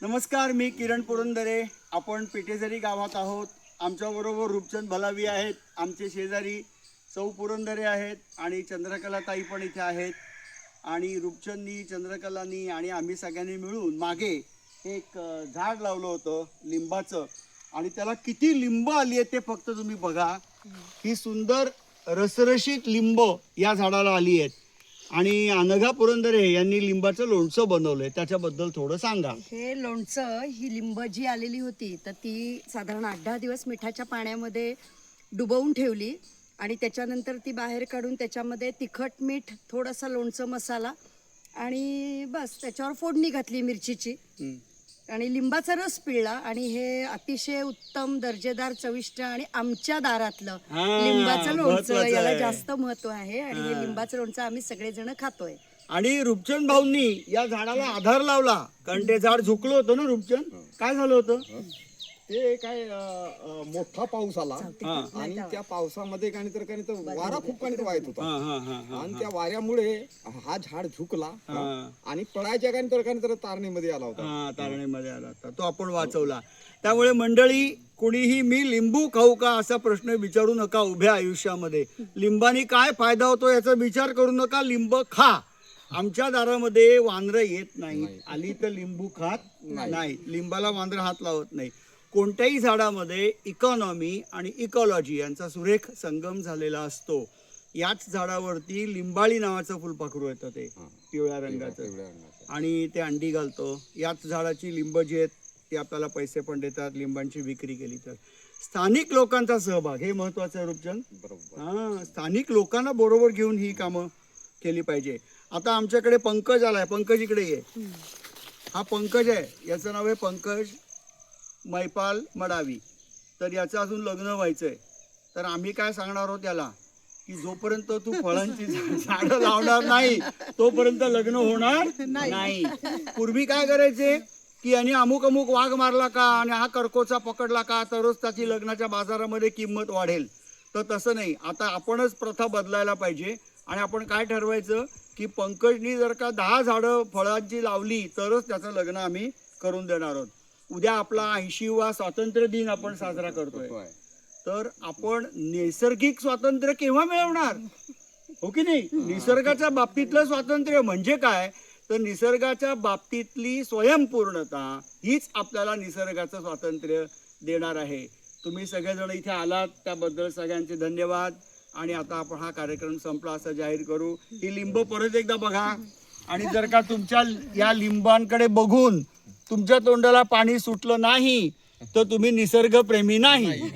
नमस्कार, मी किरण पुरंदरे. आपण पेठेझरी गावात आहोत. आमच्याबरोबर रूपचंद भलावी आहेत, आमचे शेजारी. सौ पुरंदरे आहेत आणि चंद्रकला ताई पण इथे आहेत. आणि रूपचंदनी, चंद्रकलानी आणि आम्ही सगळ्यांनी मिळून मागे एक झाड लावलं होतं लिंबाचं. आणि त्याला किती लिंब आली आहेत ते फक्त तुम्ही बघा. ही सुंदर रसरशीत लिंब या झाडाला आली आहेत. आणि अनघा पुरंदरे यांनी लिंबाचं लोणचं बनवलंय, त्याच्याबद्दल थोडं सांगा. हे लोणचं, ही लिंब जी आलेली होती तर ती साधारण 8-10 दिवस मिठाच्या पाण्यामध्ये डुबवून ठेवली आणि त्याच्यानंतर ती बाहेर काढून त्याच्यामध्ये तिखट मीठ, थोडासा लोणचं मसाला आणि बस त्याच्यावर फोडणी घातली मिरचीची आणि लिंबाचा रस पिळला. आणि हे अतिशय उत्तम, दर्जेदार, चविष्ट आणि आमच्या दारातलं लिंबाचं लोणचं, महत्वाचं याला आहे. जास्त महत्व आहे. आणि हे लिंबाचं लोणचं आम्ही सगळेजण खातोय. आणि रूपचंद भाऊंनी या झाडाला आधार लावला, कारण ते झाड झुकलं होतं ना. रूपचंद, काय झालं होतं? ते काय मोठा पाऊस आला आणि त्या पावसामध्ये काही तर वारा खूप वाहत होता आणि त्या वाऱ्यामुळे हा झाड झुकला आणि पडायच्या काही तर तारणीमध्ये आला होता. तारणेमध्ये आला होता, तो आपण वाचवला. त्यामुळे मंडळी, कोणीही मी लिंबू खाऊ का असा प्रश्न विचारू नका. उभ्या आयुष्यामध्ये लिंबानी काय फायदा होतो याचा विचार करू नका. लिंब खा. आमच्या दारामध्ये वानरं येत नाही, आली तर लिंबू खात नाही. लिंबाला वानरं हात लावत नाही. कोणत्याही झाडामध्ये इकॉनॉमी आणि इकॉलॉजी यांचा सुरेख संगम झालेला असतो. याच झाडावरती लिंबाळी नावाचं फुलपाखरू येतं, ते पिवळ्या रंगाचं, आणि ते अंडी घालतो. याच झाडाची लिंब जी आहेत ती आपल्याला पैसे पण देतात, लिंबांची विक्री केली तर. स्थानिक लोकांचा सहभाग हे महत्वाचं आहे रूपचंद. बरोबर. स्थानिक लोकांना बरोबर घेऊन ही कामं केली पाहिजे. आता आमच्याकडे पंकज आलाय. पंकज इकडे ये. हा पंकज आहे, याचं नाव आहे पंकज मैपाल मडावी. तर याचं अजून लग्न व्हायचंय. तर आम्ही काय सांगणार आहोत याला, की जोपर्यंत तू फळांची झाडं लावणार नाही तोपर्यंत लग्न होणार नाही. पूर्वी काय करायचे की यांनी अमुक अमुक वाघ मारला का आणि हा करकोचा पकडला का तरच त्याची लग्नाच्या बाजारामध्ये किंमत वाढेल. तर तसं नाही. आता आपणच प्रथा बदलायला पाहिजे. आणि आपण काय ठरवायचं की पंकजनी जर का 10 झाडं फळांची लावली तरच त्याचं लग्न आम्ही करून देणार आहोत. उद्या आपला 80वा स्वातंत्र्य दिन आपण साजरा करतोय. तर आपण नैसर्गिक स्वातंत्र्य केव्हा मिळवणार, हो की नाही? निसर्गाच्या बाबतीतलं स्वातंत्र्य म्हणजे काय, तर निसर्गाच्या बाबतीतली स्वयंपूर्णता हीच आपल्याला निसर्गाचं स्वातंत्र्य देणार आहे. तुम्ही सगळेजण इथे आलात त्याबद्दल सगळ्यांचे धन्यवाद. आणि आता आपण हा कार्यक्रम संपला असं जाहीर करू. ही लिंब परत एकदा बघा. आणि जर का तुमच्या या लिंबांकडे बघून तुमच्या तोंडाला पाणी सुटलं नाही तर तुम्ही निसर्गप्रेमी नाही.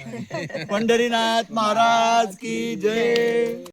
पंढरीनाथ महाराज की जय.